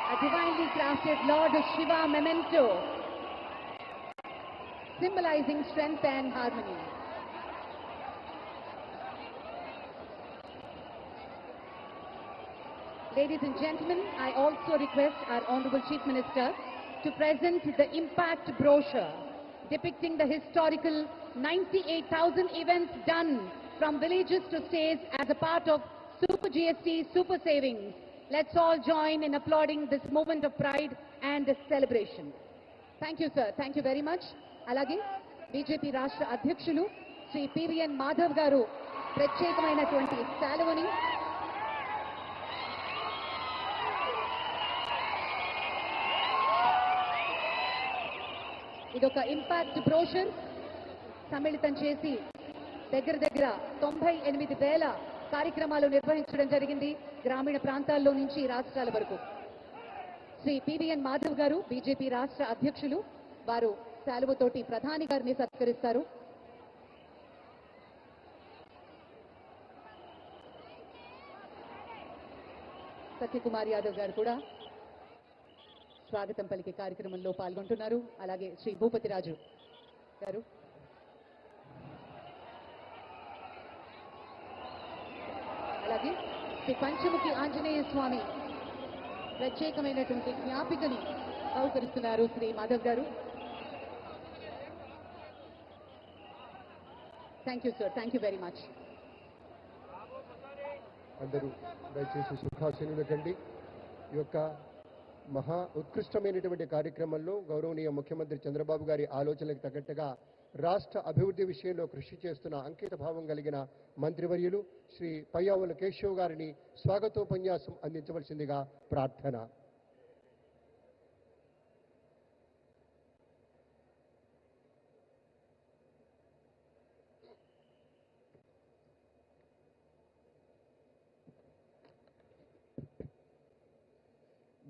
A divinely crafted Lord Shiva memento, symbolizing strength and harmony. Ladies and gentlemen, I also request our Honorable Chief Minister to present the impact brochure depicting the historical 98,000 events done from villages to states as a part of Super GST Super Savings. Let's all join in applauding this moment of pride and celebration. Thank you, sir. Thank you very much. Alage BJP Rashtra Adhyakshulu Sri PVN Madhav garu ప్రత్యేకమైనటువంటి సెలవుని ఇదొక impact brochure సమ్మిళితం చేసి దగ్గర 98,000 కార్యక్రమాలు నిర్వహించడం జరిగింది గ్రామీణ ప్రాంతాల్లో నుంచి రాష్ట్రాల వరకు. శ్రీ పివిఎన్ మాధవ్ గారు బీజేపీ రాష్ట్ర అధ్యక్షులు వారు సెలవుతోటి ప్రధాని గారిని సత్కరిస్తారు. సత్యకుమార్ యాదవ్ గారు కూడా స్వాగతం పలికే కార్యక్రమంలో పాల్గొంటున్నారు. అలాగే శ్రీ భూపతి రాజు గారు, అలాగే శ్రీ పంచముఖి ఆంజనేయ స్వామి ప్రత్యేకమైనటువంటి జ్ఞాపికని బహుకరిస్తున్నారు శ్రీ మాధవ్ గారు. Thank you sir, thank you very much. అందరూ దయచేసి సుఖాసీనులకండి. ఈ యొక్క మహా ఉత్కృష్టమైనటువంటి కార్యక్రమంలో గౌరవనీయ ముఖ్యమంత్రి చంద్రబాబు గారి ఆలోచనలకు తగ్గట్టుగా రాష్ట్ర అభివృద్ధి విషయంలో కృషి చేస్తున్న అంకిత భావం కలిగిన మంత్రివర్యులు శ్రీ పయ్యావుల కేశవ్ గారిని స్వాగతోపన్యాసం అందించవలసిందిగా ప్రార్థన.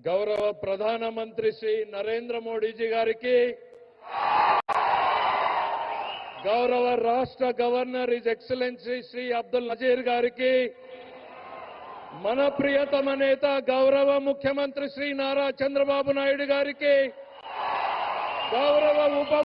గౌరవ ప్రధానమంత్రి శ్రీ నరేంద్ర మోడీజీ గారికి, గౌరవ రాష్ట్ర governor his excellency Shri Abdul Nazeer గారికి, మన ప్రియతమ నేత గౌరవ ముఖ్యమంత్రి శ్రీ నారా చంద్రబాబు నాయుడు గారికి, గౌరవ ఉప